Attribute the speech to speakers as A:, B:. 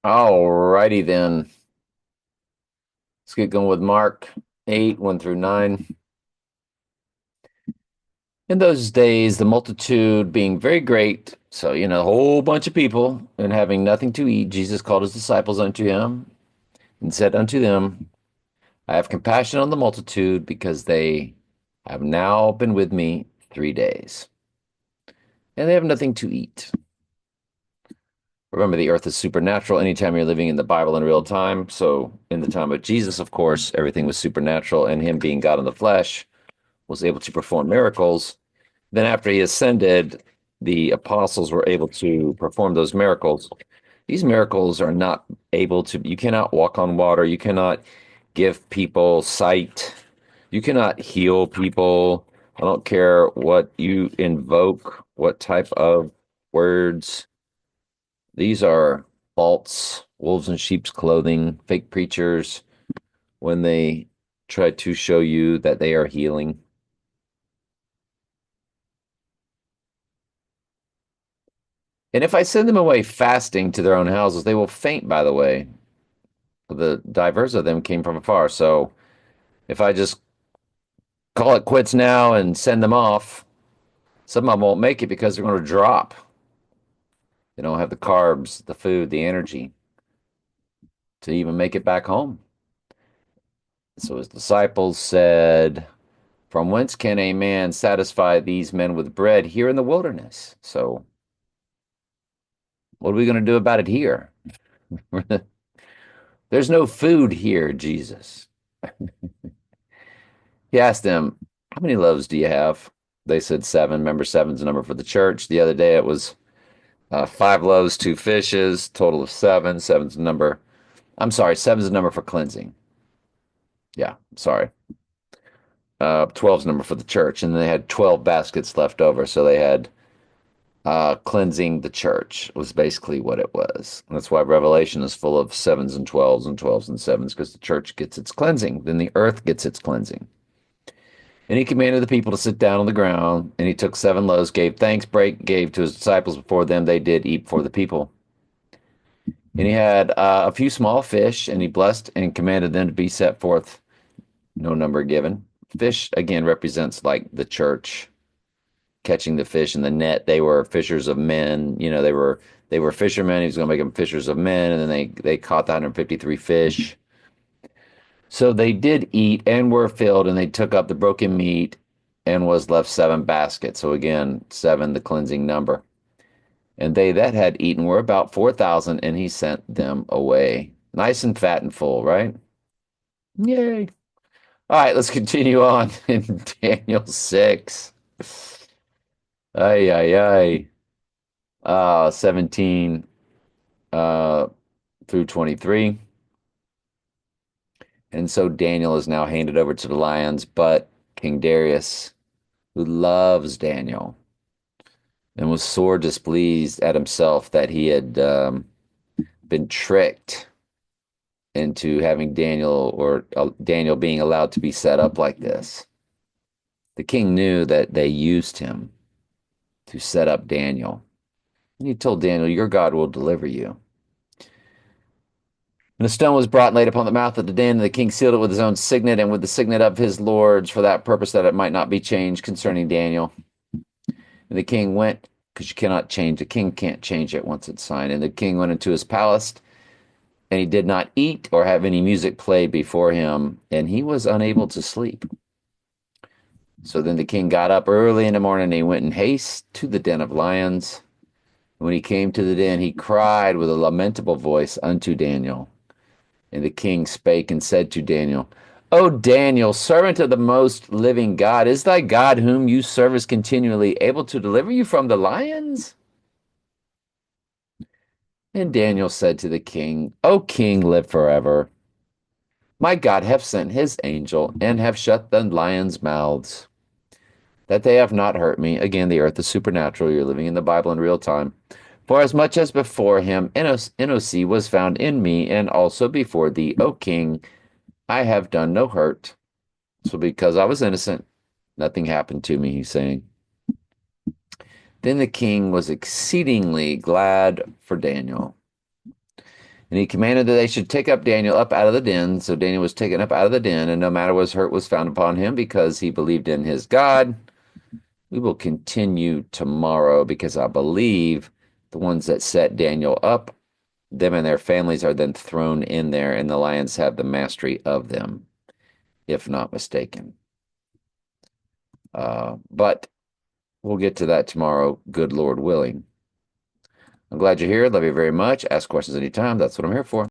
A: All righty then. Let's get going with Mark 8, 1 through 9. In those days, the multitude being very great, so, a whole bunch of people, and having nothing to eat, Jesus called his disciples unto him and said unto them, I have compassion on the multitude because they have now been with me 3 days, and they have nothing to eat. Remember, the earth is supernatural anytime you're living in the Bible in real time. So, in the time of Jesus, of course, everything was supernatural, and him being God in the flesh was able to perform miracles. Then, after he ascended, the apostles were able to perform those miracles. These miracles are not able to, you cannot walk on water, you cannot give people sight, you cannot heal people. I don't care what you invoke, what type of words. These are false wolves in sheep's clothing, fake preachers when they try to show you that they are healing. And if I send them away fasting to their own houses, they will faint, by the way. The divers of them came from afar. So if I just call it quits now and send them off, some of them won't make it because they're going to drop. They don't have the carbs, the food, the energy to even make it back home. So his disciples said, from whence can a man satisfy these men with bread here in the wilderness? So what are we going to do about it here? There's no food here, Jesus. He asked them, how many loaves do you have? They said seven. Remember, seven's the number for the church. The other day it was 5 loaves, 2 fishes, total of seven. Seven's the number. I'm sorry, seven's the number for cleansing. Yeah, sorry. 12's the number for the church. And they had 12 baskets left over. So they had cleansing the church was basically what it was. And that's why Revelation is full of sevens and 12s and 12s and sevens, because the church gets its cleansing. Then the earth gets its cleansing. And he commanded the people to sit down on the ground, and he took 7 loaves, gave thanks, gave to his disciples before them. They did eat before the people. And he had a few small fish, and he blessed and commanded them to be set forth, no number given. Fish, again, represents like the church catching the fish in the net. They were fishers of men. They were fishermen. He was going to make them fishers of men, and then they caught the 153 fish. So they did eat and were filled, and they took up the broken meat and was left 7 baskets. So again, seven, the cleansing number. And they that had eaten were about 4,000, and he sent them away. Nice and fat and full, right? Yay. All right, let's continue on in Daniel 6. Ay, ay, ay. 17 uh, through 23. And so Daniel is now handed over to the lions, but King Darius, who loves Daniel and was sore displeased at himself that he had been tricked into having Daniel or Daniel being allowed to be set up like this. The king knew that they used him to set up Daniel. And he told Daniel, your God will deliver you. And a stone was brought and laid upon the mouth of the den, and the king sealed it with his own signet and with the signet of his lords for that purpose that it might not be changed concerning Daniel. And the king went, because you cannot change, the king can't change it once it's signed. And the king went into his palace, and he did not eat or have any music played before him, and he was unable to sleep. So then the king got up early in the morning, and he went in haste to the den of lions. When he came to the den, he cried with a lamentable voice unto Daniel. And the king spake and said to Daniel, O Daniel, servant of the most living God, is thy God whom you service continually able to deliver you from the lions? And Daniel said to the king, O king, live forever. My God hath sent his angel and have shut the lions' mouths, that they have not hurt me. Again, the earth is supernatural. You're living in the Bible in real time. For as much as before him, innocency was found in me, and also before thee, O king, I have done no hurt. So because I was innocent, nothing happened to me, he's saying. Then the king was exceedingly glad for Daniel. And he commanded that they should take up Daniel up out of the den. So Daniel was taken up out of the den, and no matter what hurt was found upon him, because he believed in his God. We will continue tomorrow because I believe the ones that set Daniel up, them and their families are then thrown in there, and the lions have the mastery of them, if not mistaken. But we'll get to that tomorrow, good Lord willing. I'm glad you're here. Love you very much. Ask questions anytime. That's what I'm here for.